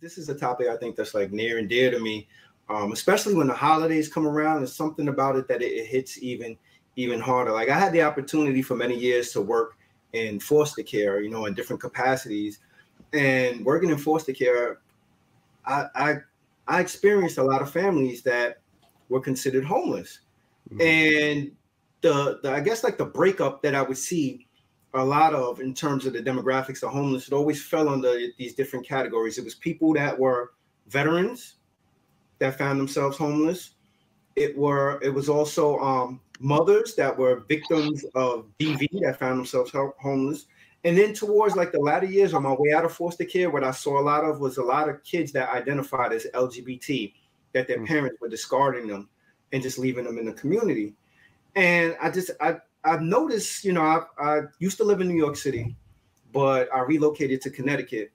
this is a topic I think that's like near and dear to me, especially when the holidays come around. There's something about it that it hits even harder. Like I had the opportunity for many years to work in foster care, you know, in different capacities, and working in foster care, I experienced a lot of families that were considered homeless, and the I guess like the breakup that I would see a lot of in terms of the demographics of homeless, it always fell under these different categories. It was people that were veterans that found themselves homeless. It was also mothers that were victims of DV that found themselves homeless. And then towards like the latter years on my way out of foster care, what I saw a lot of was a lot of kids that identified as LGBT, that their parents were discarding them and just leaving them in the community. And I've noticed, you know, I used to live in New York City, but I relocated to Connecticut.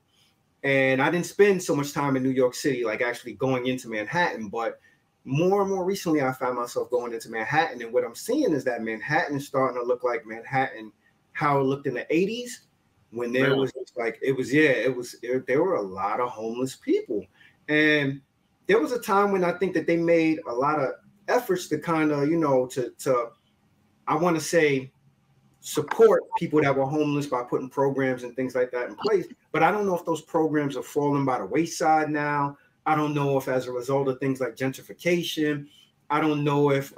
And I didn't spend so much time in New York City, like actually going into Manhattan. But more and more recently, I found myself going into Manhattan. And what I'm seeing is that Manhattan is starting to look like Manhattan, how it looked in the 80s, when there was like, there were a lot of homeless people. And there was a time when I think that they made a lot of efforts to kind of, you know, to I want to say, support people that were homeless by putting programs and things like that in place. But I don't know if those programs are falling by the wayside now. I don't know if as a result of things like gentrification, I don't know if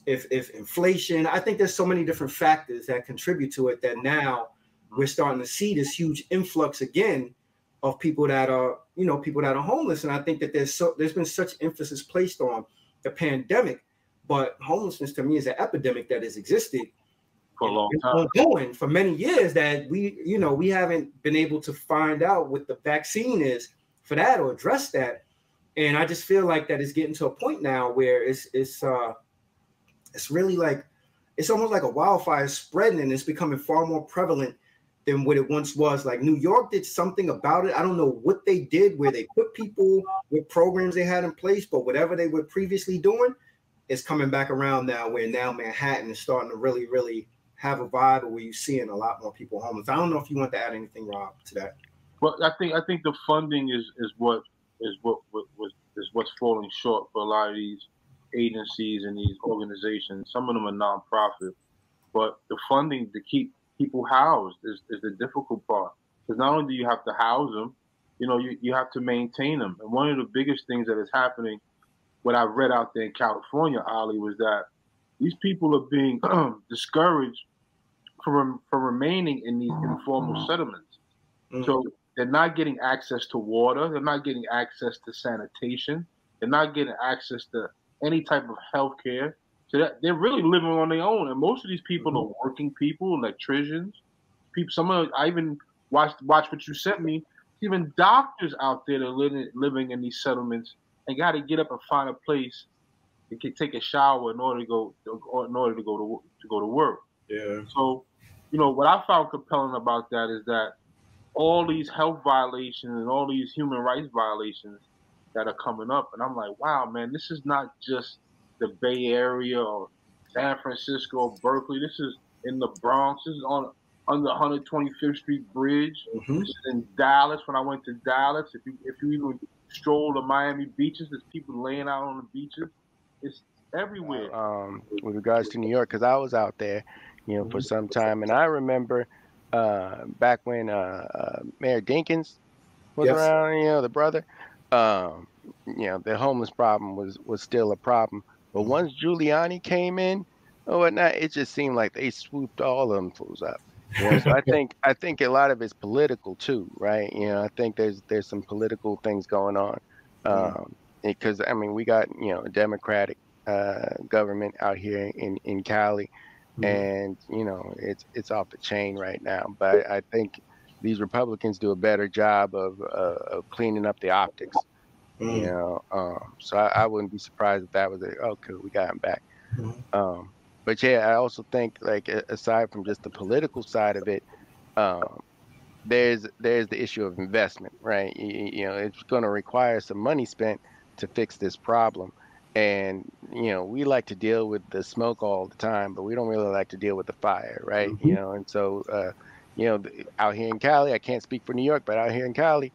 inflation. I think there's so many different factors that contribute to it that now we're starting to see this huge influx again of people that are, you know, people that are homeless. And I think that there's been such emphasis placed on the pandemic, but homelessness to me is an epidemic that has existed for a long time, ongoing for many years, that we haven't been able to find out what the vaccine is for that or address that. And I just feel like that it's getting to a point now where it's really like, it's almost like a wildfire spreading, and it's becoming far more prevalent than what it once was. Like New York did something about it. I don't know what they did, where they put people with programs they had in place, but whatever they were previously doing is coming back around now, where now Manhattan is starting to really, really have a vibe where you're seeing a lot more people homeless. I don't know if you want to add anything, Rob, to that. Well, I think the funding is what's falling short for a lot of these agencies and these organizations. Some of them are nonprofit, but the funding to keep people housed is the difficult part. Because not only do you have to house them, you know, you have to maintain them. And one of the biggest things that is happening, what I've read out there in California, Ali, was that these people are being discouraged from remaining in these informal settlements. So they're not getting access to water. They're not getting access to sanitation. They're not getting access to any type of health care. So that they're really living on their own. And most of these people are working people, electricians, people. I even watched what you sent me. Even doctors out there that are living in these settlements and got to get up and find a place to take a shower in order to go to work. Yeah. So, you know, what I found compelling about that is that all these health violations and all these human rights violations that are coming up, and I'm like, wow, man, this is not just the Bay Area or San Francisco or Berkeley. This is in the Bronx. This is on the 125th Street Bridge. This is in Dallas. When I went to Dallas, if you even stroll the Miami beaches, there's people laying out on the beaches. It's everywhere. With regards to New York, because I was out there, you know, for some time, and I remember back when Mayor Dinkins was around, you know, the brother, you know, the homeless problem was still a problem. But once Giuliani came in or whatnot, it just seemed like they swooped all of them fools up. You know, so I think a lot of it's political too, right? You know, I think there's some political things going on. Because I mean, we got, you know, a Democratic government out here in Cali, and you know, it's off the chain right now. But I think these Republicans do a better job of cleaning up the optics. You know, so I wouldn't be surprised if that was cool, we got him back. But yeah, I also think, like, aside from just the political side of it, there's the issue of investment, right? You know, it's going to require some money spent to fix this problem. And, you know, we like to deal with the smoke all the time, but we don't really like to deal with the fire, right? You know, and so, you know, out here in Cali, I can't speak for New York, but out here in Cali,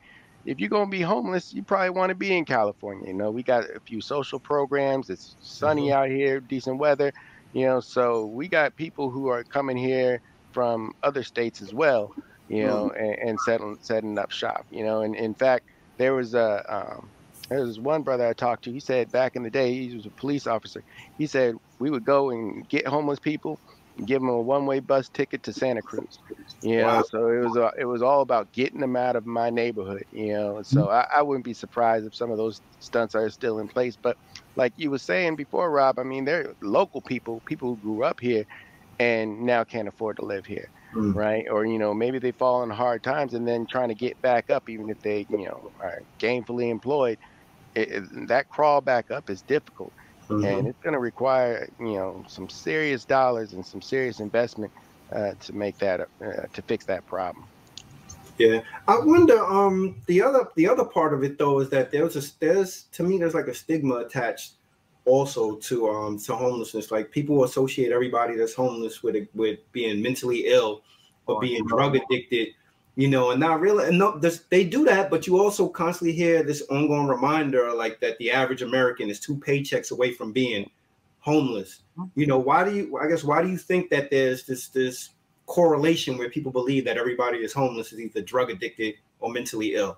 if you're gonna be homeless, you probably want to be in California. You know, we got a few social programs. It's sunny out here, decent weather. You know, so we got people who are coming here from other states as well. You know, and setting up shop. You know, and in fact, there was one brother I talked to. He said back in the day, he was a police officer. He said we would go and get homeless people and give them a one-way bus ticket to Santa Cruz. You know, Wow. so it was all about getting them out of my neighborhood. You know, so I wouldn't be surprised if some of those stunts are still in place. But like you were saying before, Rob, I mean, they're local people who grew up here and now can't afford to live here. Right. Or, you know, maybe they fall in hard times and then trying to get back up, even if they, you know, are gainfully employed, that crawl back up is difficult. And it's going to require, you know, some serious dollars and some serious investment to make that, to fix that problem. Yeah, I wonder. The other part of it though is that there's to me there's like a stigma attached also to homelessness. Like people associate everybody that's homeless with being mentally ill or being drug addicted, you know, and not really. And no, they do that, but you also constantly hear this ongoing reminder, like that the average American is 2 paychecks away from being homeless. You know, why do you think that there's this correlation where people believe that everybody is homeless is either drug addicted or mentally ill?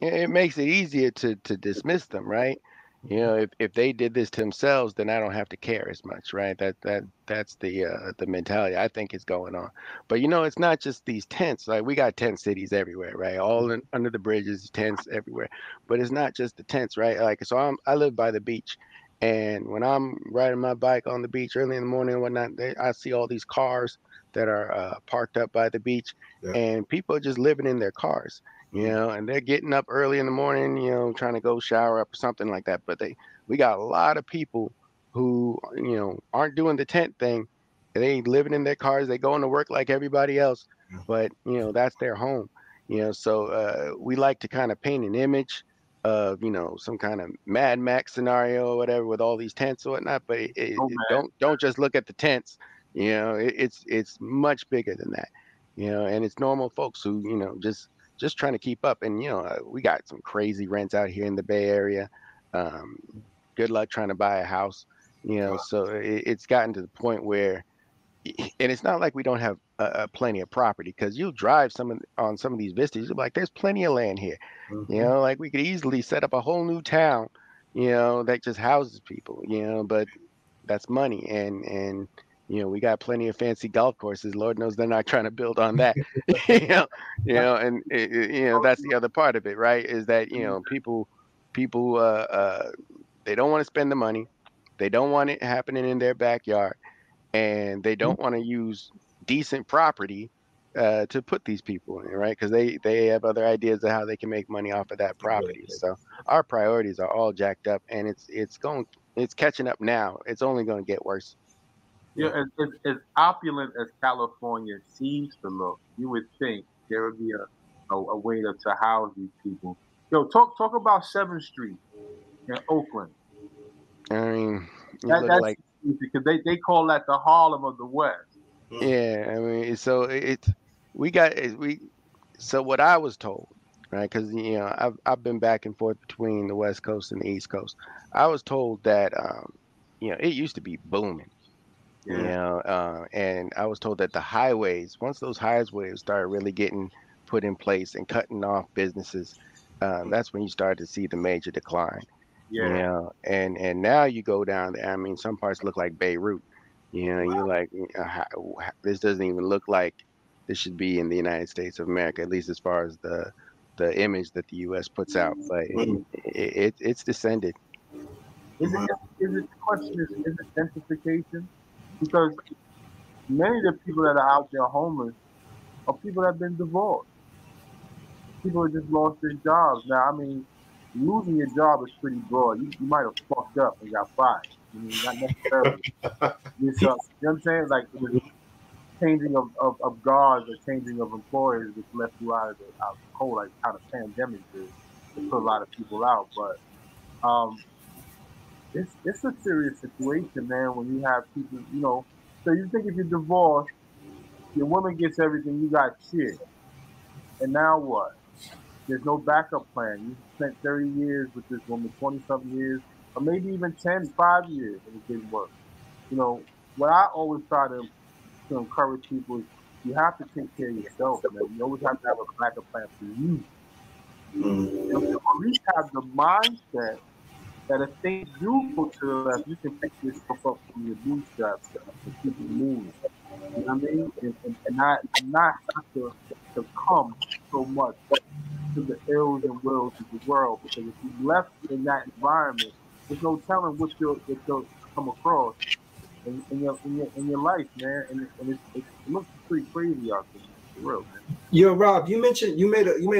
It makes it easier to dismiss them, right? You know, if they did this to themselves, then I don't have to care as much, right? That's the mentality I think is going on. But you know, it's not just these tents. Like we got tent cities everywhere, right? All under the bridges, tents everywhere. But it's not just the tents, right? Like so, I live by the beach, and when I'm riding my bike on the beach early in the morning and whatnot, I see all these cars that are parked up by the beach, and people are just living in their cars. You know, and they're getting up early in the morning, you know, trying to go shower up or something like that. But we got a lot of people who, you know, aren't doing the tent thing. They living in their cars. They going to work like everybody else, but you know, that's their home. You know, so we like to kind of paint an image of, you know, some kind of Mad Max scenario or whatever with all these tents or whatnot. But don't just look at the tents. You know, it's much bigger than that. You know, and it's normal folks who, you know, just trying to keep up. And, you know, we got some crazy rents out here in the Bay Area. Good luck trying to buy a house, you know, so it's gotten to the point where, and it's not like we don't have plenty of property, because you drive on some of these vistas, you're like, there's plenty of land here, you know, like we could easily set up a whole new town, you know, that just houses people, you know, but that's money. And you know, we got plenty of fancy golf courses. Lord knows they're not trying to build on that. You know, and you know, that's the other part of it, right? Is that, you know, people they don't want to spend the money, they don't want it happening in their backyard, and they don't want to use decent property to put these people in, right? Because they have other ideas of how they can make money off of that property. So our priorities are all jacked up, and it's catching up now. It's only going to get worse. Yeah, as opulent as California seems to look, you would think there would be a way to house these people. Yo, talk about 7th Street in Oakland. I mean, That's like, because they call that the Harlem of the West. Yeah, I mean, so so what I was told, right? Because you know, I've been back and forth between the West Coast and the East Coast. I was told that you know, it used to be booming. You know, and I was told that the highways, once those highways started really getting put in place and cutting off businesses, that's when you started to see the major decline. You know, and now you go down there. I mean, some parts look like Beirut. You know, you're like, this doesn't even look like this should be in the United States of America, at least as far as the image that the U.S. puts out. But it's descended. Is it the question is it gentrification? Because many of the people that are out there homeless are people that have been divorced. People that just lost their jobs. Now, I mean, losing your job is pretty broad. You might have fucked up and got fired. I mean, not necessarily. You know what I'm saying? Like, it was changing of guards or changing of employers that left you out of the cold, like how the pandemic did. It put a lot of people out. But it's a serious situation, man, when you have people, you know. So you think if you're divorced, your woman gets everything, you got shit. And now what? There's no backup plan. You spent 30 years with this woman, 20-something years, or maybe even 10, 5 years, and it didn't work. You know, what I always try to encourage people is you have to take care of yourself, man. You always have to have a backup plan for you. Mm. And at least have the mindset that if things do go to the left, you can pick yourself up from your bootstraps and keep it moving. You know what I mean? And not have to succumb so much to the ills and wills of the world. Because if you left in that environment, there's no telling what you'll come across in your life, man. And it looks pretty crazy out there, for real, man. Yo, Rob, you made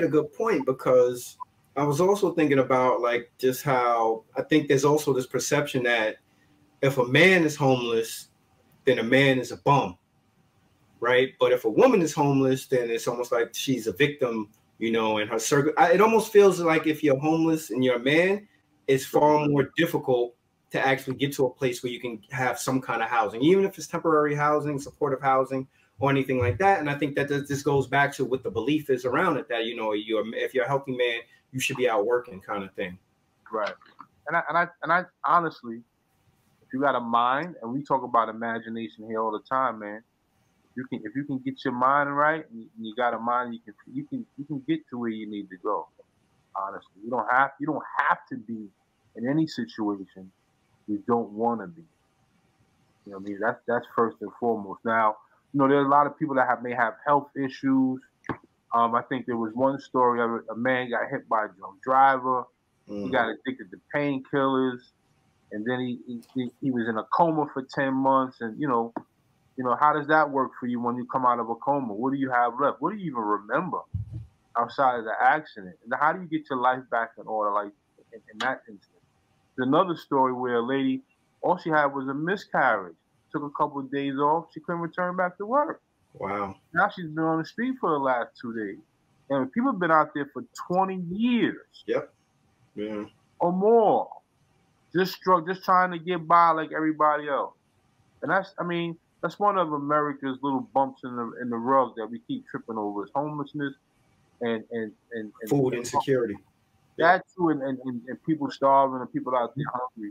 a good point, because I was also thinking about like just how I think there's also this perception that if a man is homeless, then a man is a bum, right? But if a woman is homeless, then it's almost like she's a victim, in her circle. It almost feels like if you're homeless and you're a man, it's far more difficult to actually get to a place where you can have some kind of housing, even if it's temporary housing, supportive housing, or anything like that. And I think that this goes back to what the belief is around it, that, if you're a healthy man, you should be out working, kind of thing. Right. And I honestly, if you got a mind, and we talk about imagination here all the time, man. If you can get your mind right, and you got a mind, you can get to where you need to go. Honestly, you don't have to be in any situation you don't want to be. You know what I mean? That's first and foremost. Now, there's a lot of people that may have health issues. I think there was one story of a man got hit by a drunk driver. Mm. He got addicted to painkillers, and then he was in a coma for 10 months. And how does that work for you when you come out of a coma? What do you have left? What do you even remember outside of the accident? And how do you get your life back in order, like in that instance? There's another story where a lady, all she had was a miscarriage. Took a couple of days off. She couldn't return back to work. Wow. Now she's been on the street for the last 2 days. And people have been out there for 20 years. Yep. Yeah. Or more. Just trying to get by like everybody else. And that's one of America's little bumps in the rug that we keep tripping over, is homelessness and food insecurity. That too, and people starving and people out there hungry,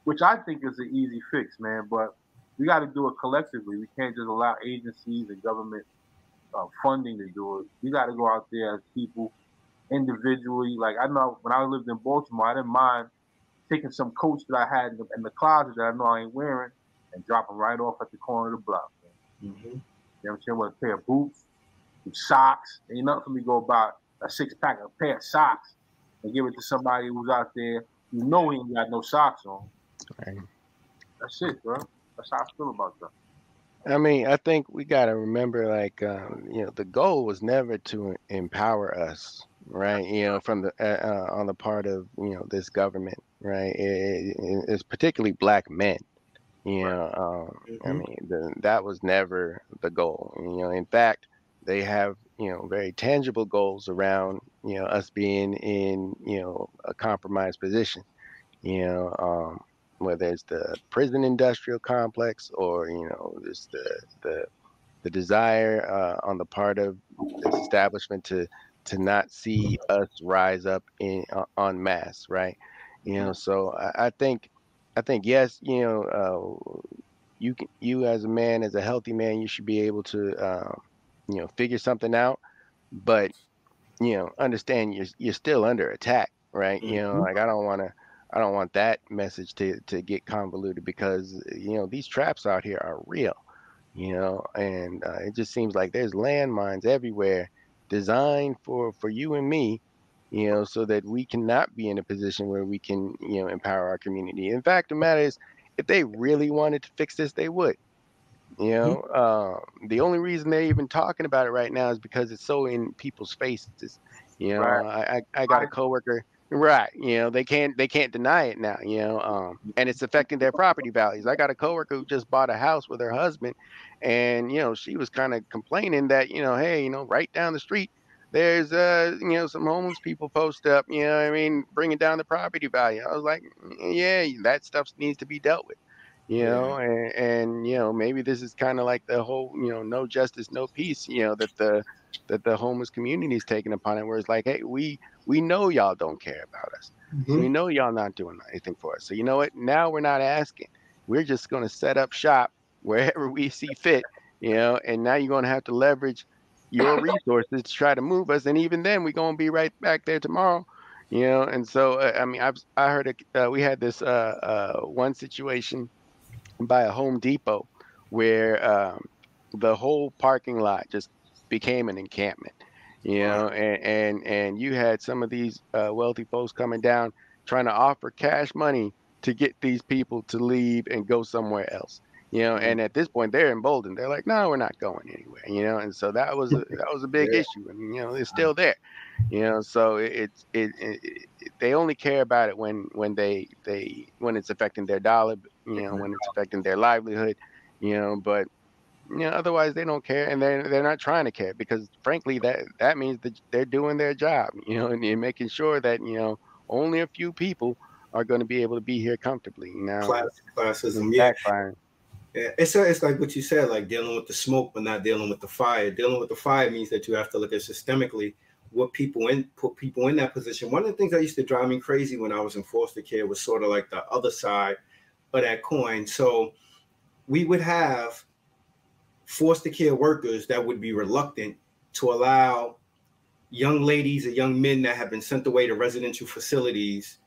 which I think is an easy fix, man. But we got to do it collectively. We can't just allow agencies and government funding to do it. We got to go out there as people individually. Like, I know when I lived in Baltimore, I didn't mind taking some coats that I had in the closet that I know I ain't wearing and drop them right off at the corner of the block. Mm-hmm. You know what I'm saying? With a pair of boots, some socks. Ain't nothing for me to go buy a 6-pack, a pair of socks, and give it to somebody who's out there. He ain't got no socks on. Right. That's it, bro. That's how I feel about that. I think we got to remember, like, the goal was never to empower us, right? From the on the part of this government, right? It's particularly black men. That was never the goal. In fact, they have very tangible goals around us being in a compromised position. Whether it's the prison industrial complex or just the desire on the part of this establishment to not see us rise up en masse, right? So I think yes, you as a man, as a healthy man, you should be able to figure something out, but understand you're still under attack, right? Mm-hmm. Like I don't want that message to get convoluted, because these traps out here are real, and it just seems like there's landmines everywhere designed for you and me, so that we cannot be in a position where we can empower our community. In fact, the matter is, if they really wanted to fix this, they would. The only reason they're even talking about it right now is because it's so in people's faces. Right. I got a coworker, right? They can't deny it now. And it's affecting their property values. I got a coworker who just bought a house with her husband, and she was kind of complaining that hey, right down the street there's some homeless people post up, bringing down the property value. I was like, yeah, that stuff needs to be dealt with. you know, and you know, maybe this is kind of like the whole, you know, no justice, no peace, you know, that the homeless community is taking upon it, where it's like, hey, we know y'all don't care about us. Mm-hmm. We know y'all not doing anything for us. So you know what? Now we're not asking. We're just going to set up shop wherever we see fit, you know, and now you're going to have to leverage your resources to try to move us. And even then, we're going to be right back there tomorrow, you know. And so, I mean, I heard we had this one situation by a Home Depot where the whole parking lot just became an encampment, you know, and you had some of these wealthy folks coming down trying to offer cash money to get these people to leave and go somewhere else, you know. And at this point, they're emboldened. They're like, no, we're not going anywhere, you know. And so that was a big issue, and you know, it's still there, you know. So they only care about it when when it's affecting their dollar, you know, when it's affecting their livelihood, you know. But you know, otherwise they don't care, and they're not trying to care, because frankly that means that they're doing their job, you know, and making sure that, you know, only a few people are going to be able to be here comfortably. Now, Classism, backfiring. Yeah, it's like what you said, like dealing with the smoke, but not dealing with the fire. Dealing with the fire means that you have to look at systemically what put people in that position. One of the things that used to drive me crazy when I was in foster care was sort of like the other side of that coin. So we would have foster care workers that would be reluctant to allow young ladies or young men that have been sent away to residential facilities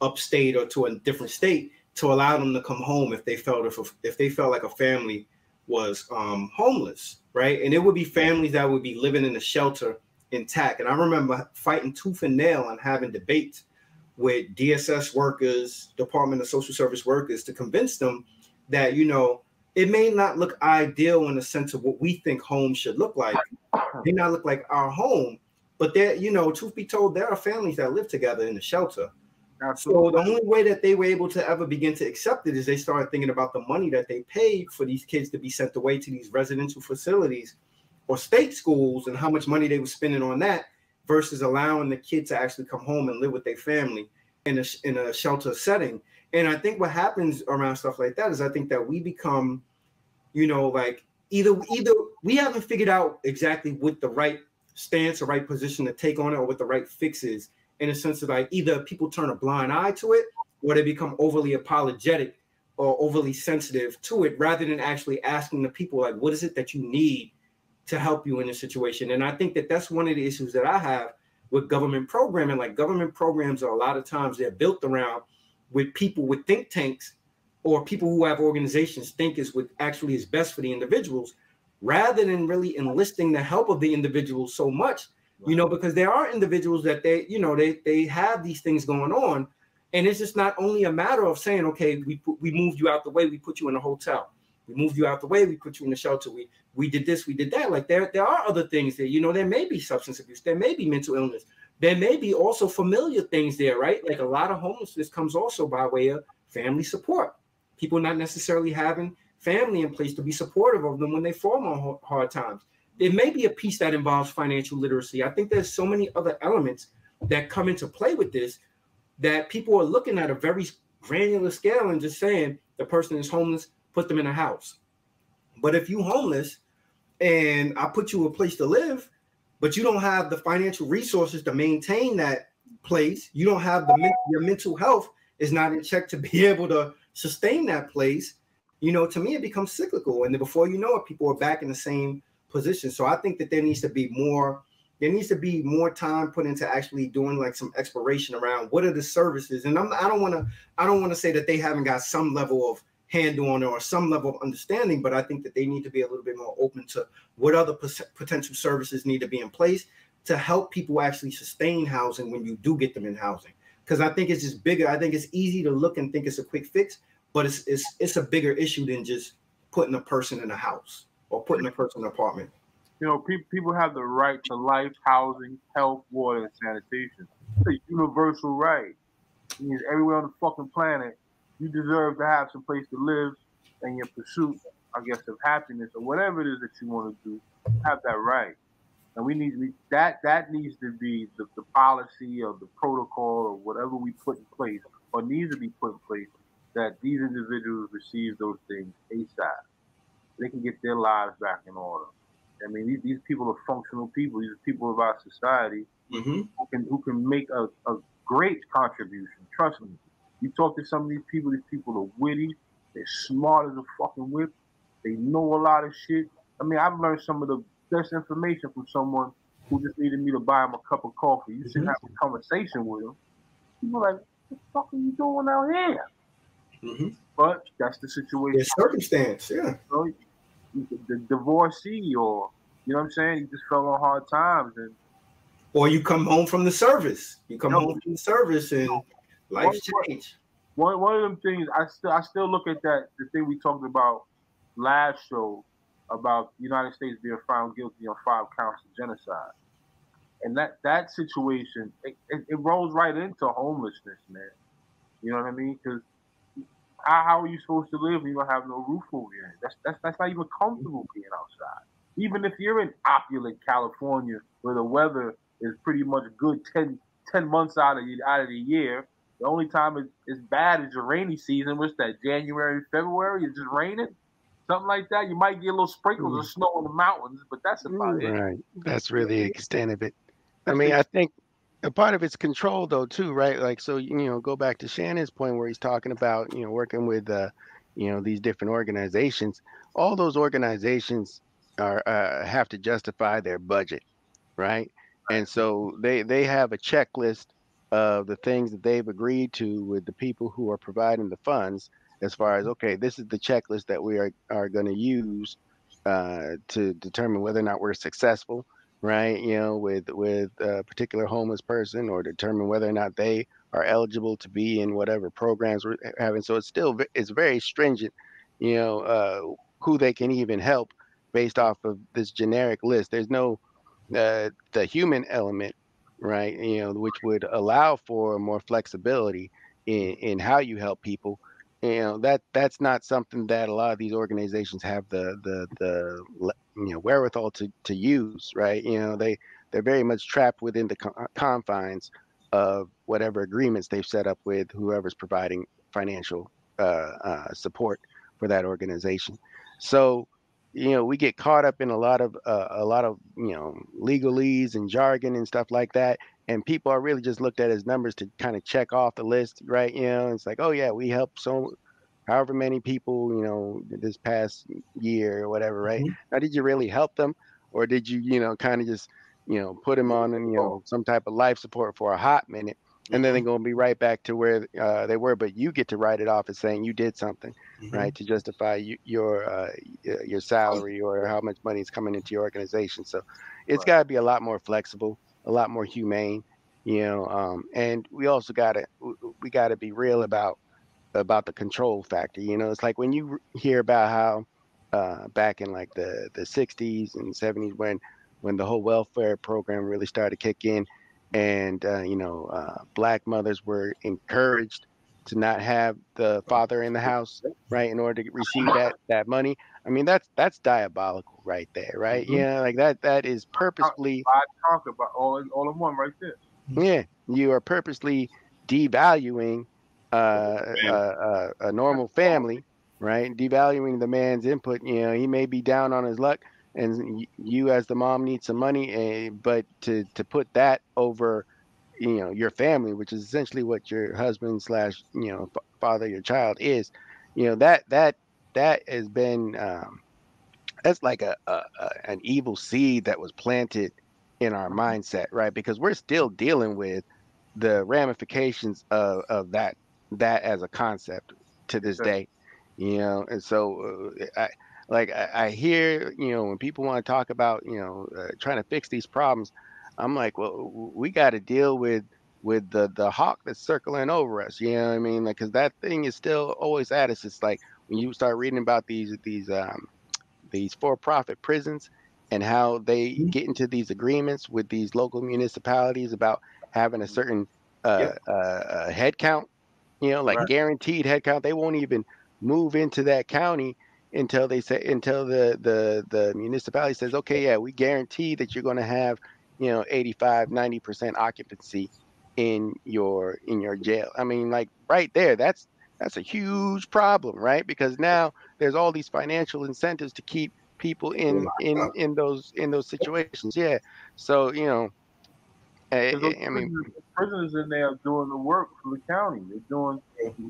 upstate or to a different state to allow them to come home if they felt like a family was homeless, right? And it would be families that would be living in a shelter intact. And I remember fighting tooth and nail and having debates with DSS workers, Department of Social Service workers, to convince them that, you know, it may not look ideal in the sense of what we think home should look like. It may not look like our home, but there, you know, truth be told, there are families that live together in the shelter. So the only way that they were able to ever begin to accept it is they started thinking about the money that they paid for these kids to be sent away to these residential facilities or state schools, and how much money they were spending on that versus allowing the kid to actually come home and live with their family in a shelter setting. And I think what happens around stuff like that is I think that we become, you know, like either we haven't figured out exactly what the right stance or right position to take on it, or what the right fix is, in a sense of like either people turn a blind eye to it, or they become overly apologetic or overly sensitive to it, rather than actually asking the people, like, what is it that you need to help you in this situation? And I think that that's one of the issues that I have with government programming. Like, government programs are a lot of times they're built around with people with think tanks or people who have organizations think is what actually is best for the individuals, rather than really enlisting the help of the individuals so much, you know, because there are individuals that they, you know, they have these things going on. And it's just not only a matter of saying, okay, we moved you out the way, we put you in a hotel. We moved you out the way, we put you in the shelter. We did this, we did that. Like there are other things there, you know, there may be substance abuse, there may be mental illness. There may be also familiar things there, right? Like a lot of homelessness comes also by way of family support. People not necessarily having family in place to be supportive of them when they fall on hard times. It may be a piece that involves financial literacy. I think there's so many other elements that come into play with this that people are looking at a very granular scale and just saying the person is homeless, put them in a house. But if you're homeless and I put you a place to live, but you don't have the financial resources to maintain that place, you don't have your mental health is not in check to be able to sustain that place, you know, to me, it becomes cyclical. And then before you know it, people are back in the same position. So I think that there needs to be more time put into actually doing like some exploration around what are the services. And I don't want to say that they haven't got some level of handle on it or some level of understanding, but I think that they need to be a little bit more open to what other potential services need to be in place to help people actually sustain housing when you do get them in housing. Because I think it's just bigger. I think it's easy to look and think it's a quick fix, but it's a bigger issue than just putting a person in a house or putting a person in an apartment. You know, people have the right to life, housing, health, water, and sanitation. It's a universal right. It means everywhere on the fucking planet, you deserve to have some place to live, and your pursuit, I guess, of happiness or whatever it is that you want to do, have that right. And that needs to be the policy or the protocol or whatever we put in place or needs to be put in place that these individuals receive those things ASAP. They can get their lives back in order. I mean, these people are functional people. These are people of our society who can make a great contribution. Trust me. You talk to some of these people are witty. They're smart as a fucking whip. They know a lot of shit. I mean, I've learned some of the best information from someone who just needed me to buy him a cup of coffee. You sit and have a conversation with him. People are like, what the fuck are you doing out here? But that's the situation. The circumstance, yeah. So, the divorcee, or you know what I'm saying, he just fell on hard times, or you come home from the service. You come home from the service and life's changed. One of them things I still look at that, the thing we talked about last show about the United States being found guilty on 5 counts of genocide, and that situation it rolls right into homelessness, man. You know what I mean? Because how are you supposed to live when you don't have no roof over your head? That's not even comfortable being outside. Even if you're in opulent California, where the weather is pretty much good 10 months out of the year, the only time it's bad is your rainy season. What's that? January, February? It's just raining, something like that. You might get a little sprinkles of snow in the mountains, but that's about it. Right. That's really the extent of it. I mean, I think a part of it's control, though, too, right? Like, so, go back to Shannon's point where he's talking about, working with, these different organizations. All those organizations have to justify their budget, right? And so they have a checklist of the things that they've agreed to with the people who are providing the funds, as far as, okay, this is the checklist that we are going to use to determine whether or not we're successful, right? With a particular homeless person, or determine whether or not they are eligible to be in whatever programs we're having. So it's very stringent, who they can even help based off of this generic list. There's no the human element, right? Which would allow for more flexibility in how you help people. That's not something that a lot of these organizations have the wherewithal to use, right? They're very much trapped within the confines of whatever agreements they've set up with whoever's providing financial support for that organization. So we get caught up in a lot of legalese and jargon and stuff like that, and people are really just looked at as numbers to kind of check off the list, right? It's like, oh yeah, we helped however many people this past year or whatever, right? Now, did you really help them, or did you kind of just put them on some type of life support for a hot minute, and then they're going to be right back to where they were, but you get to write it off as saying you did something, right, to justify your salary or how much money is coming into your organization. So it's got to be a lot more flexible, a lot more humane, and we also got to be real about the control factor. It's like when you hear about how back in like the 60s and 70s when the whole welfare program really started to kick in, and Black mothers were encouraged to not have the father in the house, right, in order to receive that money. I mean, that's diabolical right there, right? Like that is purposely. I talk about all in one right there. Yeah, you are purposely devaluing a normal family, right? Devaluing the man's input. He may be down on his luck, and you as the mom need some money, but to put that over your family, which is essentially what your husband / father your child is, that has been that's like an evil seed that was planted in our mindset, right? Because we're still dealing with the ramifications of that as a concept to this day, and so I hear, when people want to talk about, trying to fix these problems, I'm like, well, we got to deal with the hawk that's circling over us. You know what I mean? Like, because that thing is still always at us. It's like when you start reading about these for-profit prisons and how they get into these agreements with these local municipalities about having a certain head count, guaranteed head count. They won't even move into that county until the municipality says, okay, yeah, we guarantee that you're going to have 85-90% occupancy in your jail. I mean, like right there, that's That's a huge problem, right? Because now there's all these financial incentives to keep people in those situations. Yeah. So, you know, Because those I mean, prisoners in there are doing the work for the county. They're doing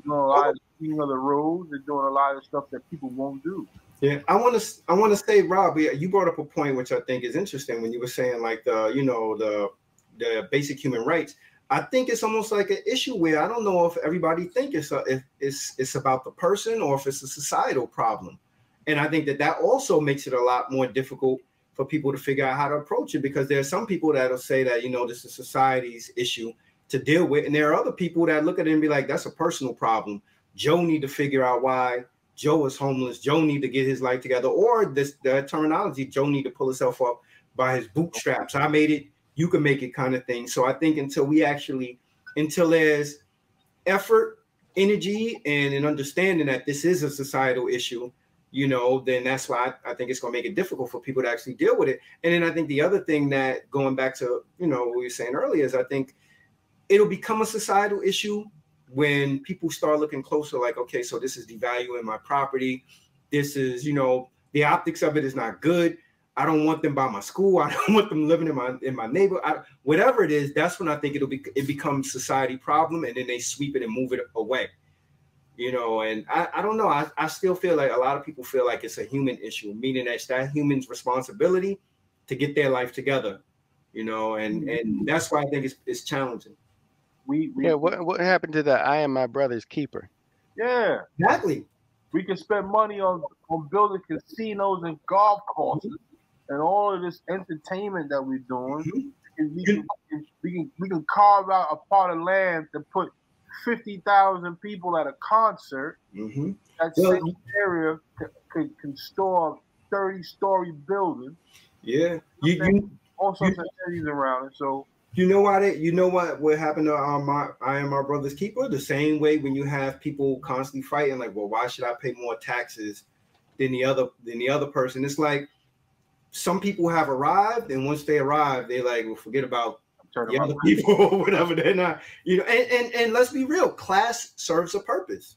a lot of cleaning of the roads. They're doing a lot of stuff that people won't do. Yeah, I want to say, Rob, you brought up a point which I think is interesting when you were saying like the basic human rights. I think it's almost like an issue where I don't know if everybody think if it's about the person or if it's a societal problem, and I think that also makes it a lot more difficult for people to figure out how to approach it, because there are some people that'll say that this is society's issue to deal with, and there are other people that look at it and be like, that's a personal problem. Joe need to figure out why Joe is homeless. Joe need to get his life together, or the terminology, Joe need to pull himself up by his bootstraps. I made it, you can make it, kind of thing. So I think until there's effort, energy, and an understanding that this is a societal issue, then that's why I think it's going to make it difficult for people to actually deal with it. And then I think the other thing that, going back to what we were saying earlier, is I think it'll become a societal issue when people start looking closer, like, okay, so this is devaluing my property. This is, the optics of it is not good. I don't want them by my school. I don't want them living in my neighborhood. Whatever it is, that's when I think it becomes society problem, and then they sweep it and move it away. And I don't know. I still feel like a lot of people feel like it's a human issue, meaning that it's that human's responsibility to get their life together. And that's why I think it's challenging. What happened to the I am my brother's keeper? Yeah, exactly. We can spend money on building casinos and golf courses and all of this entertainment that we're doing. We can carve out a part of land to put 50,000 people at a concert. That same area can store a 30-story building. Yeah, all sorts of cities around it. So. What happened to I am my brother's keeper? The same way when you have people constantly fighting, like, well, why should I pay more taxes than the other person? It's like some people have arrived, and once they arrive, they like, well, forget about the other people or whatever. They're not, and let's be real, class serves a purpose.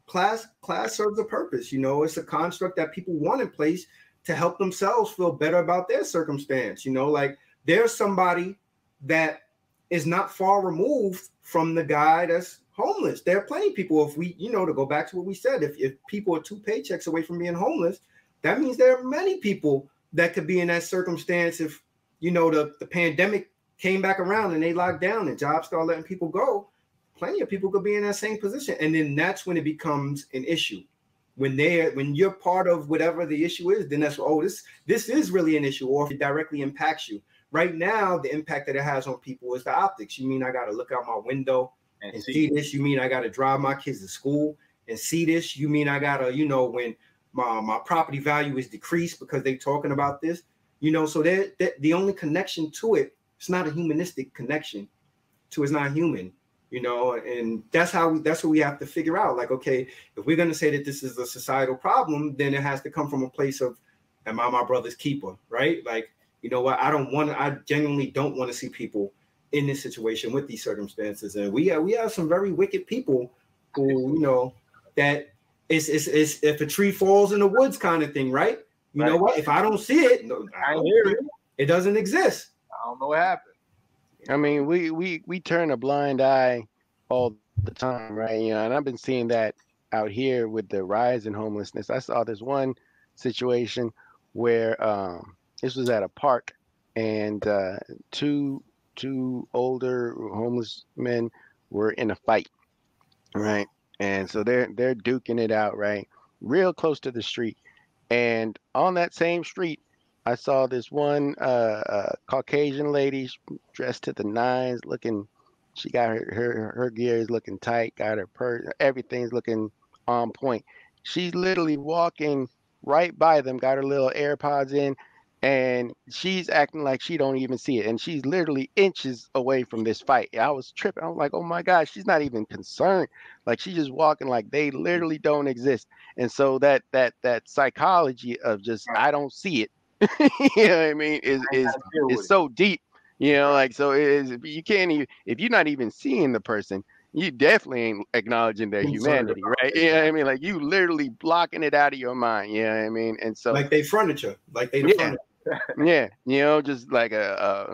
Class serves a purpose. It's a construct that people want in place to help themselves feel better about their circumstance. Like there's somebody that is not far removed from the guy that's homeless. There are plenty of people, if we, to go back to what we said, if people are 2 paychecks away from being homeless, that means there are many people that could be in that circumstance if, the pandemic came back around and they locked down and jobs started letting people go. Plenty of people could be in that same position. And then that's when it becomes an issue. When you're part of whatever the issue is, then that's, this is really an issue, or if it directly impacts you. Right now, the impact that it has on people is the optics. You mean I got to look out my window and see this? You mean I got to drive my kids to school and see this? You mean I got to, when my property value is decreased because they're talking about this? So the only connection to it, it's not a humanistic connection to it's not human, and that's what we have to figure out. Like, okay, if we're going to say that this is a societal problem, then it has to come from a place of, am I my brother's keeper, right? Like, you know what? I genuinely don't want to see people in this situation with these circumstances. And we have some very wicked people who, that it's if a tree falls in the woods kind of thing, right? You know what? If I don't see it, I don't hear it. It doesn't exist. I don't know what happened. I mean, we turn a blind eye all the time, right? And I've been seeing that out here with the rise in homelessness. I saw this one situation where this was at a park, and two older homeless men were in a fight, right? And so they're duking it out, right, real close to the street. And on that same street, I saw this one Caucasian lady dressed to the nines, looking. She got her gears looking tight, got her purse, everything's looking on point. She's literally walking right by them, got her little AirPods in, and she's acting like she don't even see it. And she's literally inches away from this fight. I was tripping. I was like, oh my God, she's not even concerned. Like, she's just walking like they literally don't exist. And so that psychology of just, I don't see it, you know what I mean, is so deep. Like, so you can't even, if you're not even seeing the person, you definitely ain't acknowledging their humanity, right? Yeah, I mean, like you literally blocking it out of your mind. Yeah, I mean, and so like they furniture, like they the yeah, furniture. yeah, just like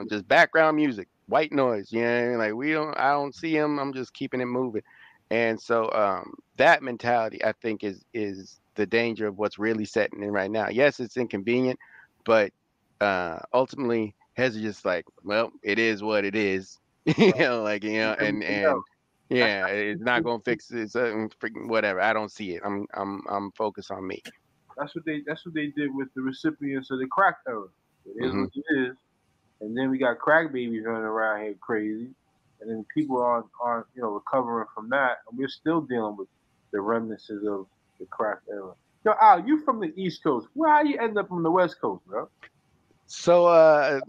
just background music, white noise. You know what I mean? Like I don't see them. I'm just keeping it moving, and so that mentality I think is the danger of what's really setting in right now. Yes, it's inconvenient, but ultimately, heads are just like, well, it is what it is. And yeah, it's not gonna fix it. It's freaking whatever. I don't see it. I'm focused on me. That's what they did with the recipients of the crack era. It is Hmm. what it is. And then we got crack babies running around here crazy. And then people aren't recovering from that. And we're still dealing with the remnants of the crack era. Yo, Al, you from the East Coast. How you end up on the West Coast, bro? So, I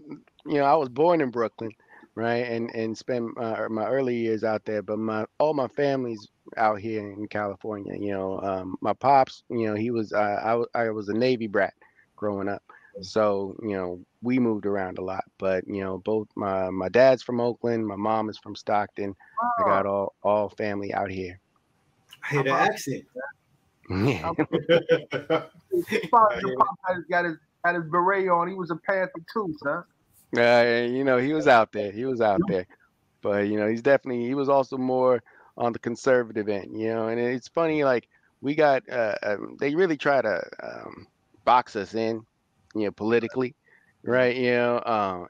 was born in Brooklyn, right, and spent my early years out there. But all my family's out here in California. My pops, he was I was a Navy brat growing up, so we moved around a lot. But both my dad's from Oakland, my mom is from Stockton. I got Ah, all family out here. I hear the accent. Yeah. Your pop had his beret on. He was a Panther too, son. He was out there. He was out there. But he was also more on the conservative end, and it's funny, like we got they really try to box us in, politically, right?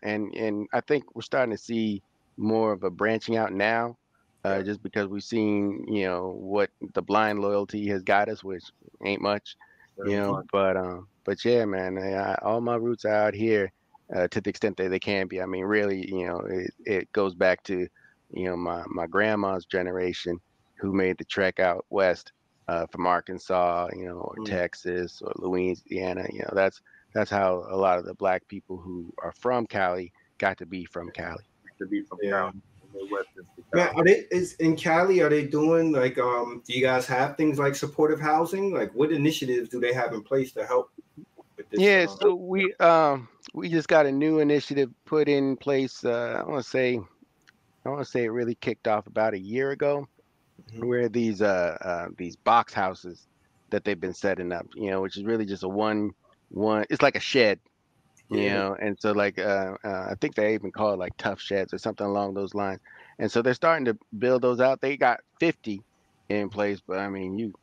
And I think we're starting to see more of a branching out now, Yeah. just because we've seen, what the blind loyalty has got us, which ain't much, Very much. but yeah, man, all my roots are out here, to the extent that they can be. I mean, really, it goes back to, my grandma's generation who made the trek out west, from Arkansas, or Mm. Texas or Louisiana. That's how a lot of the black people who are from Cali got to be from Cali. To be from Yeah. Cali, Midwestern Man, Cali. is in Cali, are they doing like do you guys have things like supportive housing? Like what initiatives do they have in place to help with this? Yeah, so we just got a new initiative put in place. I want to say it really kicked off about a year ago, Mhm. where these box houses that they've been setting up, which is really just a one. It's like a shed, Yeah. and so like I think they even call it like tough sheds or something along those lines. And so they're starting to build those out. They got 50 in place, but I mean,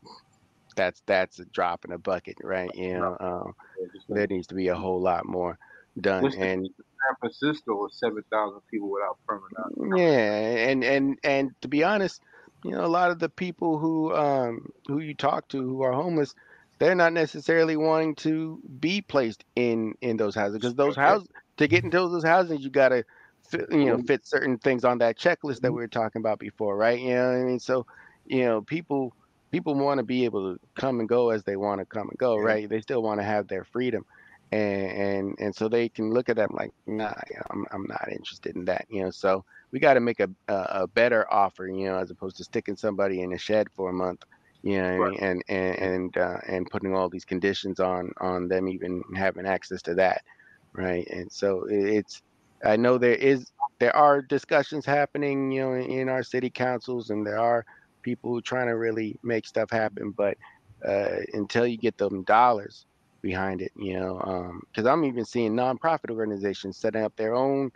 that's a drop in a bucket, right? There needs to be a whole lot more done. Just And San Francisco with 7,000 people without permanent. yeah, and to be honest, a lot of the people who you talk to who are homeless, they're not necessarily wanting to be placed in those houses, because those Okay. houses, to get into those houses, you gotta fit certain things on that checklist that Mhm. we were talking about before, right? You know what I mean? So, people want to be able to come and go as they want to come and go, Yeah. right? They still want to have their freedom. And so they can look at them like, nah, I'm not interested in that, so we got to make a better offer, as opposed to sticking somebody in a shed for a month, you know what I Right. mean, and putting all these conditions on them even having access to that, right? And so I know there are discussions happening, in our city councils, and there are people who are trying to really make stuff happen, but until you get them dollars behind it, because I'm even seeing nonprofit organizations setting up their own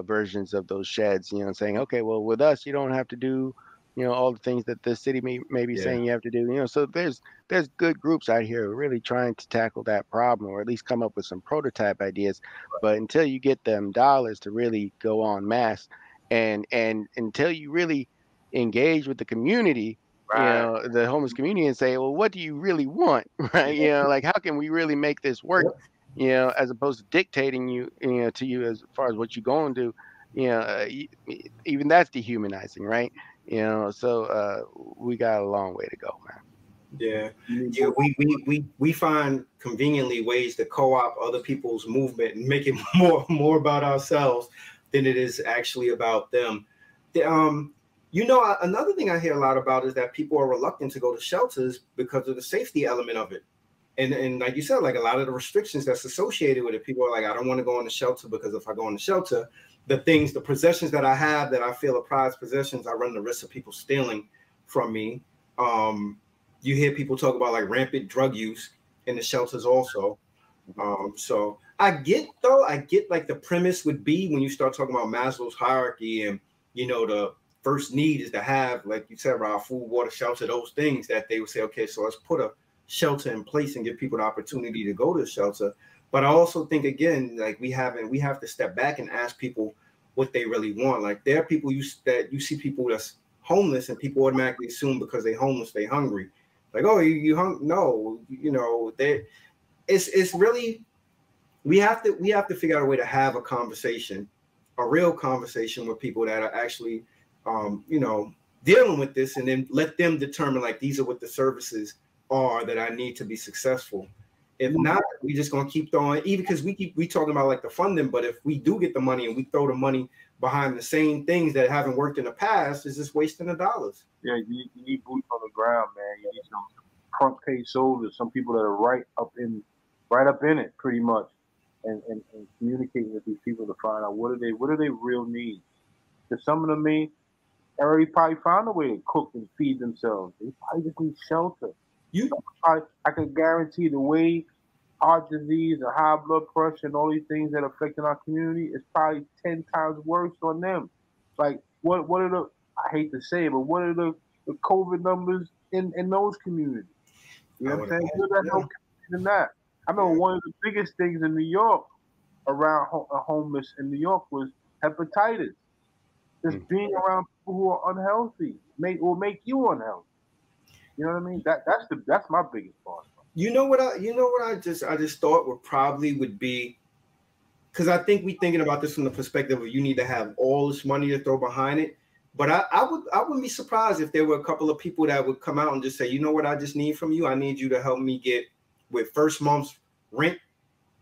versions of those sheds, saying, okay, well, with us, you don't have to do, all the things that the city may be Yeah. saying you have to do, so there's good groups out here really trying to tackle that problem, or at least come up with some prototype ideas. But until you get them dollars to really go en masse, and until you really engage with the community, Right. the homeless community, and say, well, what do you really want? Right? Like, how can we really make this work? Yep. As opposed to dictating to you as far as what you're going to do. Even that's dehumanizing, right? So we got a long way to go, man. Yeah. Yeah. We find conveniently ways to co-opt other people's movement and make it more about ourselves than it is actually about them. Another thing I hear a lot about is that people are reluctant to go to shelters because of the safety element of it. And like you said, like a lot of the restrictions that's associated with it, people are like, I don't want to go in the shelter because if I go in the shelter, the possessions that I have that I feel are prized possessions, I run the risk of people stealing from me. You hear people talk about like rampant drug use in the shelters also. So I get like the premise would be when you start talking about Maslow's hierarchy and, the first need is to have, like you said, about food, water, shelter, those things that they would say, okay, so let's put a shelter in place and give people the opportunity to go to the shelter. But I also think, again, like we have to step back and ask people what they really want. Like there are people you see people that's homeless and people automatically assume because they're homeless, they hungry. Like, oh, you hungry? No, it's really, we have to figure out a way to have a conversation, a real conversation with people that are actually, dealing with this, and then let them determine like these are what the services are that I need to be successful. If not, we just gonna keep throwing, even because we talking about like the funding, but if we do get the money and we throw the money behind the same things that haven't worked in the past, it's just wasting the dollars. Yeah, you need boots on the ground, man. You need some front page soldiers, some people that are right up in it, pretty much, and communicating with these people to find out what are they real needs. Because some of them may already probably found a way to cook and feed themselves. They probably just need shelter. I can guarantee the way heart disease and high blood pressure and all these things that are affecting our community is probably 10 times worse on them. Like what are the, I hate to say it, but what are the COVID numbers in those communities? You know what I'm saying? There's no community than that. I remember one of the biggest things in New York around homeless in New York was hepatitis. Just being around people who are unhealthy will make you unhealthy. You know what I mean? That's my biggest part. You know what I just thought would be, because I think we're thinking about this from the perspective of you need to have all this money to throw behind it. But I wouldn't be surprised if there were a couple of people that would come out and just say, you know what I just need from you? I need you to help me get with first month's rent,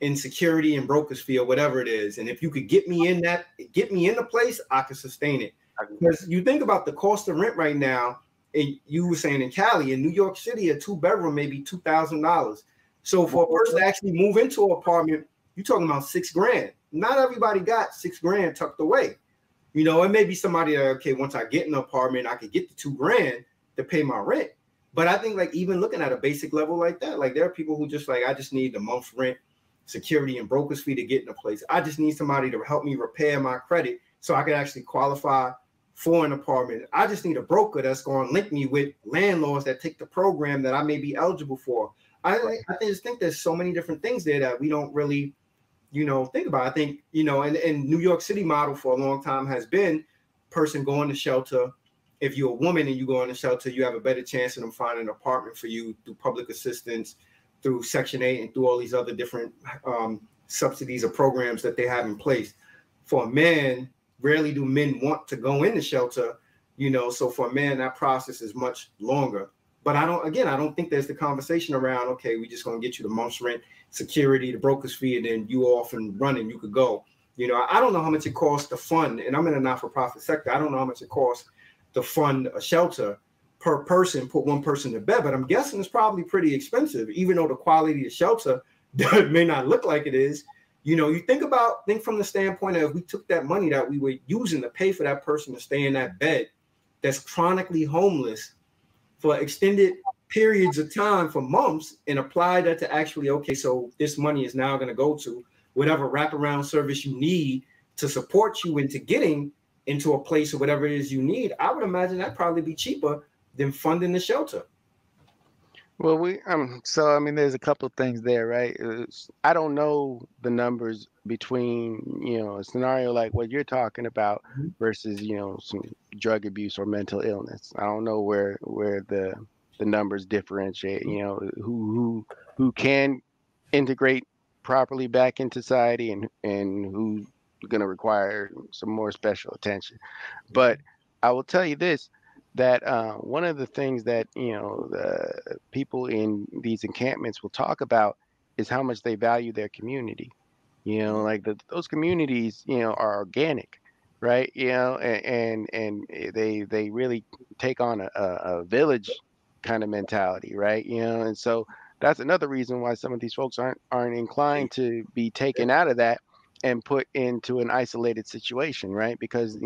insecurity, and broker's fee or whatever it is. And if you could get me in the place, I could sustain it. Because you think about the cost of rent right now, and you were saying in Cali, in New York City, a 2-bedroom may be $2,000. So for a person to actually move into an apartment, you're talking about $6,000. Not everybody got $6,000 tucked away. It may be somebody that, okay, once I get an apartment, I could get the $2,000 to pay my rent. But I think like even looking at a basic level like that, like there are people who just like, I just need the month's rent, security, and broker's fee to get in a place. I just need somebody to help me repair my credit so I can actually qualify for an apartment. I just need a broker that's going to link me with landlords that take the program that I may be eligible for. I just think there's so many different things there that we don't really, think about. I think, and New York City model for a long time has been person going to shelter. If you're a woman and you go in the shelter, you have a better chance of them finding an apartment for you through public assistance, through Section 8, and through all these other different subsidies or programs that they have in place. For a man, rarely do men want to go in the shelter, so for a man, that process is much longer. But I don't think there's the conversation around, okay, we just going to get you the month's rent, security, the broker's fee, and then you off and running, you could go. I don't know how much it costs to fund, and I'm in a not-for-profit sector. I don't know how much it costs to fund a shelter per person, put one person to bed, but I'm guessing it's probably pretty expensive, even though the quality of the shelter may not look like it is. You think from the standpoint of if we took that money that we were using to pay for that person to stay in that bed that's chronically homeless for extended periods of time for months and apply that to actually, okay, so this money is now going to go to whatever wraparound service you need to support you into getting into a place or whatever it is you need. I would imagine that'd probably be cheaper than funding the shelter. Well, so I mean, there's a couple of things there, right? I don't know the numbers between, a scenario like what you're talking about versus, some drug abuse or mental illness. I don't know where the numbers differentiate, who can integrate properly back into society and who's going to require some more special attention. But I will tell you this, that one of the things that the people in these encampments will talk about is how much they value their community. Like those communities are organic, right? And they really take on a village kind of mentality, right? And so that's another reason why some of these folks aren't inclined to be taken out of that and put into an isolated situation, right? Because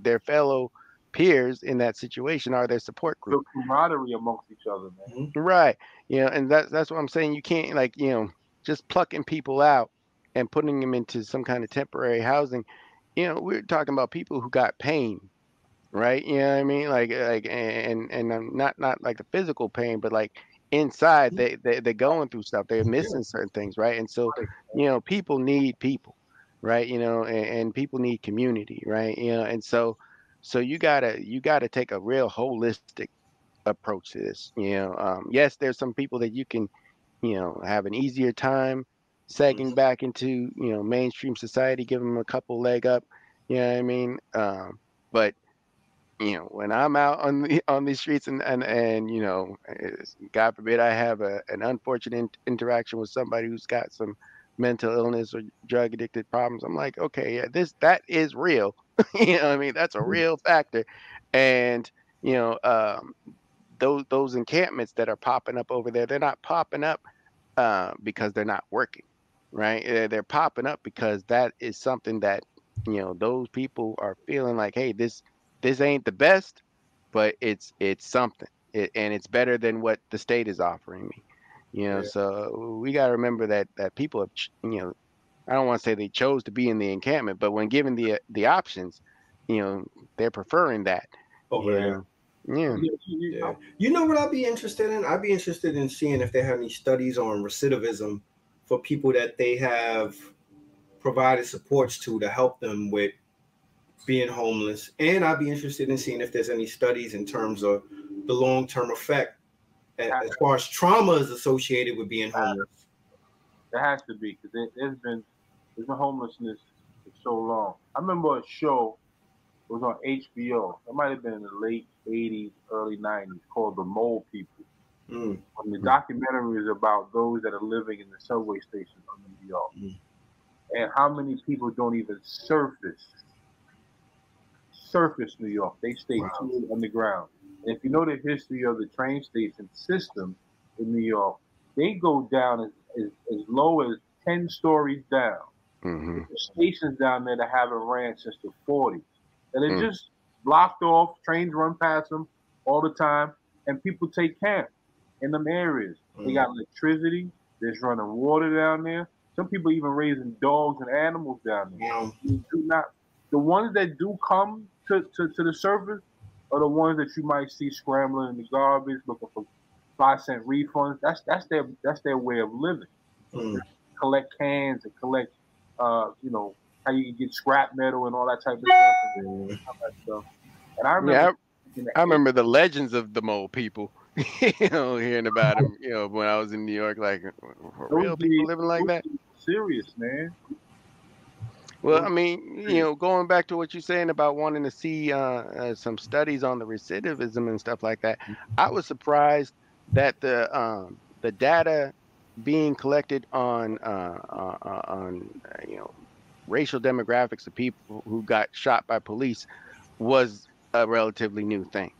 their fellow peers in that situation are their support group. The camaraderie amongst each other, man. Right. And that's what I'm saying. You can't just plucking people out and putting them into some kind of temporary housing. We're talking about people who got pain, right? You know what I mean? And not like the physical pain, but like inside they're going through stuff. They're missing certain things, right? And so, people need people, right? And people need community, right? And so you gotta take a real holistic approach to this. Yes, there's some people that you can, have an easier time segging back into, mainstream society, give them a couple leg up. You know what I mean? But when I'm out on these streets and God forbid I have an unfortunate interaction with somebody who's got some mental illness or drug addicted problems, I'm like, okay, yeah, that is real. You know what I mean? That's a real factor. And those encampments that are popping up over there, they're not popping up because they're not working, right? They're popping up because that is something that those people are feeling like, hey, this ain't the best, but it's something, and it's better than what the state is offering me. So we got to remember that people have, I don't want to say they chose to be in the encampment, but when given the options, they're preferring that. Over there. Yeah. You know what I'd be interested in? I'd be interested in seeing if they have any studies on recidivism for people that they have provided supports to help them with being homeless. And I'd be interested in seeing if there's any studies in terms of the long-term effect as far as trauma is associated with being homeless. There has to be, because there's been homelessness for so long. I remember a show, it was on HBO. It might have been in the late 80s, early 90s, called The Mole People. And the documentary is about those that are living in the subway stations in New York. And how many people don't even surface New York. They stay totally underground. And if you know the history of the train station system in New York, they go down as low as 10 stories down. There's stations down there that haven't ran since the 40s. And they're just blocked off. Trains run past them all the time. And people take camp in them areas. They got electricity. There's running water down there. Some people even raising dogs and animals down there. The ones that do come to the surface are the ones that you might see scrambling in the garbage, looking for 5-cent refunds. That's their way of living. Collect cans and collect, how you can get scrap metal and all that type of stuff. And I remember the legends of the Mole People. Hearing about them. When I was in New York, like real people living like that. Serious, man. Well, I mean, going back to what you're saying about wanting to see some studies on the recidivism and stuff like that, I was surprised that the data being collected on racial demographics of people who got shot by police was a relatively new thing.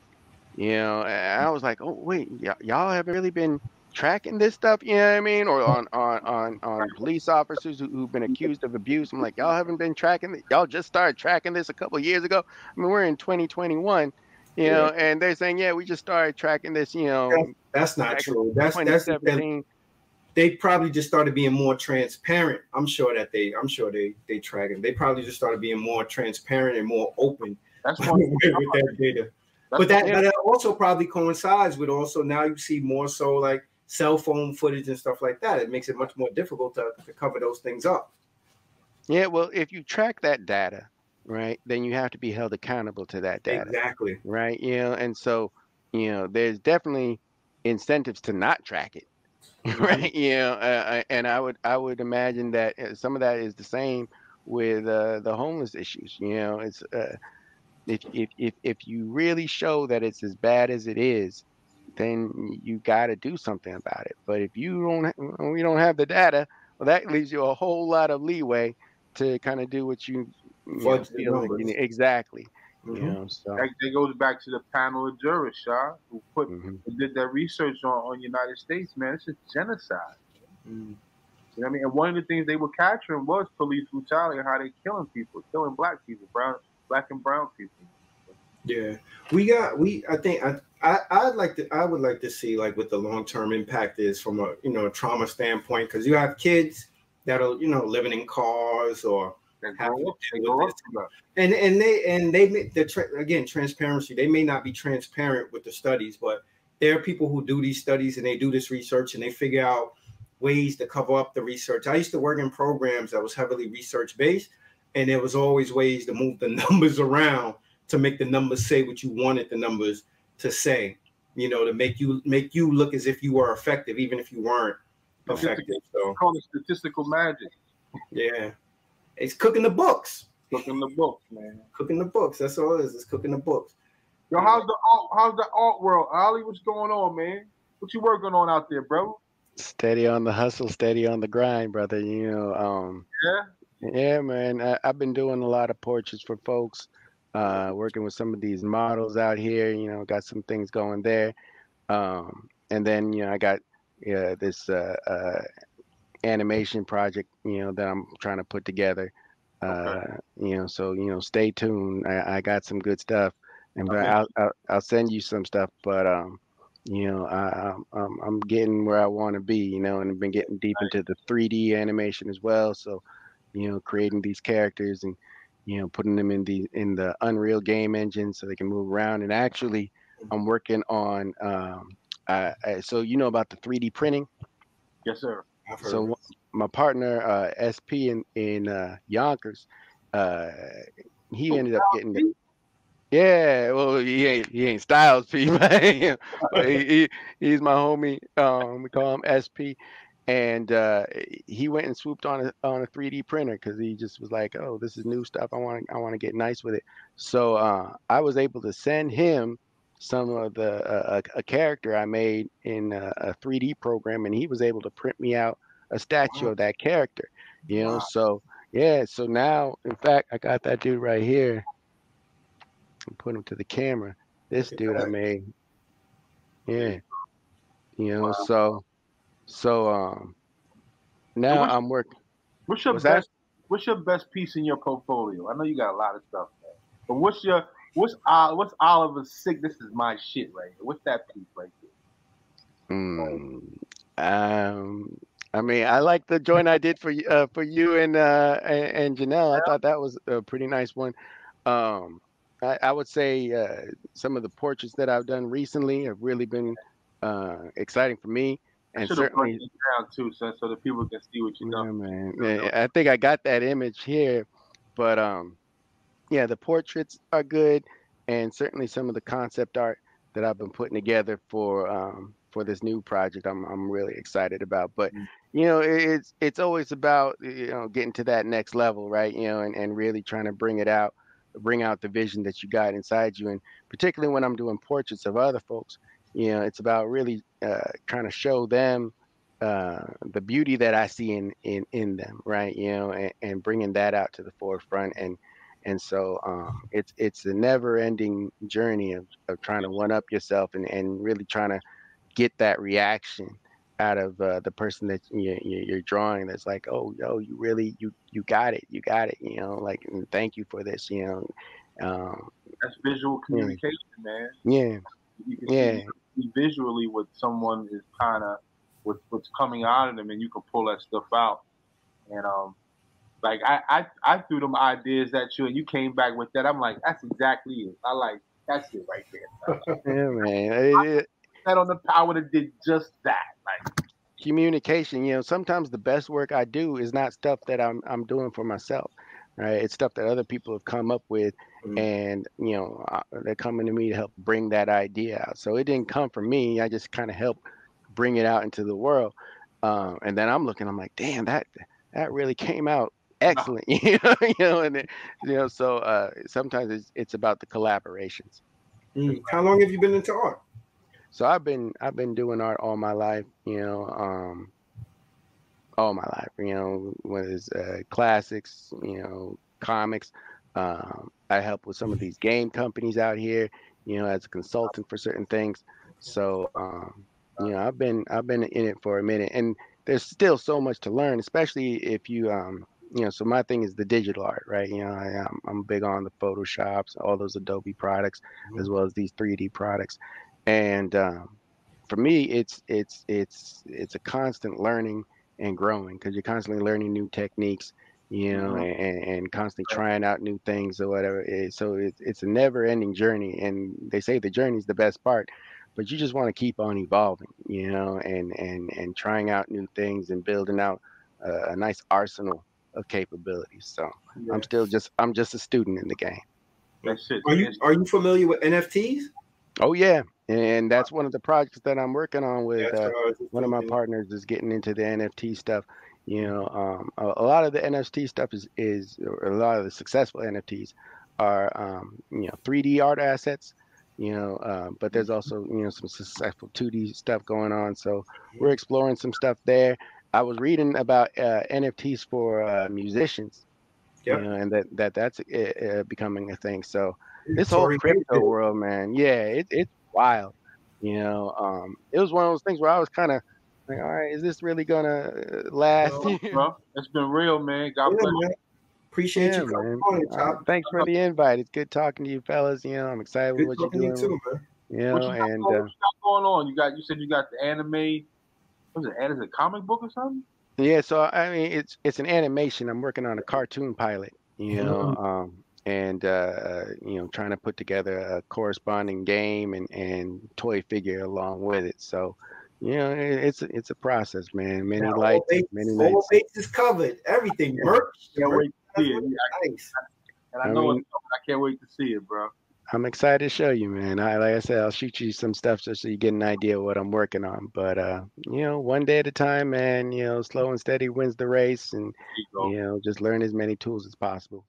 And I was like, oh wait, y'all haven't really been tracking this stuff, you know what I mean? Or on police officers who've been accused of abuse. I'm like, y'all haven't been tracking it. Y'all just started tracking this a couple of years ago. I mean, we're in 2021, and they're saying, yeah, we just started tracking this, That's not true. That's 2017. They probably just started being more transparent. I'm sure they track it. They probably just started being more transparent and more open with that data. But that also probably coincides with also now you see more so like cell phone footage and stuff like that. It makes it much more difficult to cover those things up. Yeah, well, if you track that data, right, then you have to be held accountable to that data. Exactly. Right. And so, there's definitely incentives to not track it. Right. And I would imagine that some of that is the same with the homeless issues. It's if you really show that it's as bad as it is, then you got to do something about it. But if we don't have the data, well, that leaves you a whole lot of leeway to kind of do what you feel like you need. Exactly. You know, so that goes back to the panel of jurists, who did that research on United States. Man, it's a genocide. You know what I mean? And one of the things they were capturing was police brutality and how they killing people, killing black people, black and brown people. Yeah, I would like to see like what the long-term impact is from a trauma standpoint, because you have kids that are living in cars or have to deal with this. And they again, transparency. They may not be transparent with the studies, but there are people who do these studies and they do this research and they figure out ways to cover up the research. I used to work in programs that was heavily research based, and there was always ways to move the numbers around to make the numbers say what you wanted the numbers to say, to make you look as if you were effective, even if you weren't effective. So call it statistical magic. Yeah. It's cooking the books. Cooking the books, man. Cooking the books. That's all it is. It's cooking the books. Yo, how's the art world? Ali, what's going on, man? What you working on out there, bro? Steady on the hustle, steady on the grind, brother. Yeah, man. I've been doing a lot of portraits for folks. Working with some of these models out here, got some things going there. And then, I got this animation project, that I'm trying to put together. So, stay tuned. I got some good stuff, and I'll send you some stuff. But I'm getting where I want to be, and I've been getting deep into the 3D animation as well. So, creating these characters and putting them in the Unreal game engine so they can move around. And actually, I'm working on so about the 3D printing. Yes, sir. So my partner SP in Yonkers, he ended up getting yeah. Well, he ain't Styles P, but he's my homie. We call him SP. And he went and swooped on a 3D printer because he just was like, "Oh, this is new stuff. I want to get nice with it." So I was able to send him some of a character I made in a 3D program, and he was able to print me out a statue of that character. So yeah. So now, in fact, I got that dude right here. I'm putting him to the camera. This dude I made. Yeah. So now I'm working. What's your best piece in your portfolio? I know you got a lot of stuff, man. But what's Oliver's sick? This is my shit right here. What's that piece right there? I mean, I like the joint I did for you and Janelle. I thought that was a pretty nice one. I would say some of the portraits that I've done recently have really been exciting for me. And certainly down too, so the people can see what you know. Yeah, man. I think I got that image here, but yeah, the portraits are good, and certainly some of the concept art that I've been putting together for this new project, I'm really excited about. But it's always about getting to that next level, right? And really trying to bring out the vision that you got inside you, and particularly when I'm doing portraits of other folks. It's about really trying to show them the beauty that I see in them, right? And bringing that out to the forefront, and so it's a never-ending journey of trying to one up yourself and really trying to get that reaction out of the person that you're drawing. That's like, oh, yo, you really you got it, like, and thank you for this, That's visual communication, man. Yeah. You can see visually what someone is kind of what's coming out of them, and you can pull that stuff out. And like I threw them ideas at you, and you came back with that. I'm like, that's exactly it. That's it right there. Yeah, man. I would have did just that. Like communication. Sometimes the best work I do is not stuff that I'm doing for myself. Right, it's stuff that other people have come up with, and they're coming to me to help bring that idea out. So it didn't come from me. I just kind of helped bring it out into the world, and then I'm like, damn, that really came out excellent, and so sometimes it's about the collaborations. How long have you been into art? So I've been doing art all my life, all my life, whether it's classics, comics. I help with some of these game companies out here, as a consultant for certain things. So, I've been in it for a minute, and there's still so much to learn, especially if so my thing is the digital art, right? I'm big on the Photoshops, all those Adobe products, as well as these 3D products. And for me, it's a constant learning and growing, because you're constantly learning new techniques, and constantly trying out new things or whatever. So it's a never ending journey. And they say the journey is the best part, but you just want to keep on evolving, and trying out new things and building out a nice arsenal of capabilities. So Yeah. I'm just a student in the game. That's it. Are you familiar with NFTs? Oh yeah, and that's one of the projects that I'm working on with That's what I was just one of my thinking. partners is getting into the NFT stuff. A lot of the NFT stuff or a lot of the successful NFTs are 3D art assets. But there's also some successful 2D stuff going on. So we're exploring some stuff there. I was reading about NFTs for musicians, Yep. and that's becoming a thing. So this whole Touring crypto music. world, man, yeah, it's wild. It was one of those things where I was kind of like, all right, is this really gonna last? Bro, it's been real, man. God Yeah, bless man. Appreciate Yeah, you coming man. on, Chop. Thanks for the invite. It's good talking to you, fellas. I'm excited with Good what you're talking to you doing. too, man. And what you got going on? You said you got the anime. What is it? Is it a comic book or something? yeah, so I mean, it's an animation. I'm working on a cartoon pilot. And trying to put together a corresponding game and toy figure along with it. So, it's a process, man. Many lights, many all nights. bases covered. Everything. Merch. Can't wait to see it. Nice. And I know it's coming. I can't wait to see it, bro. I'm excited to show you, man. Like I said, I'll shoot you some stuff just so you get an idea of what I'm working on. But one day at a time, man. Slow and steady wins the race, and just learn as many tools as possible.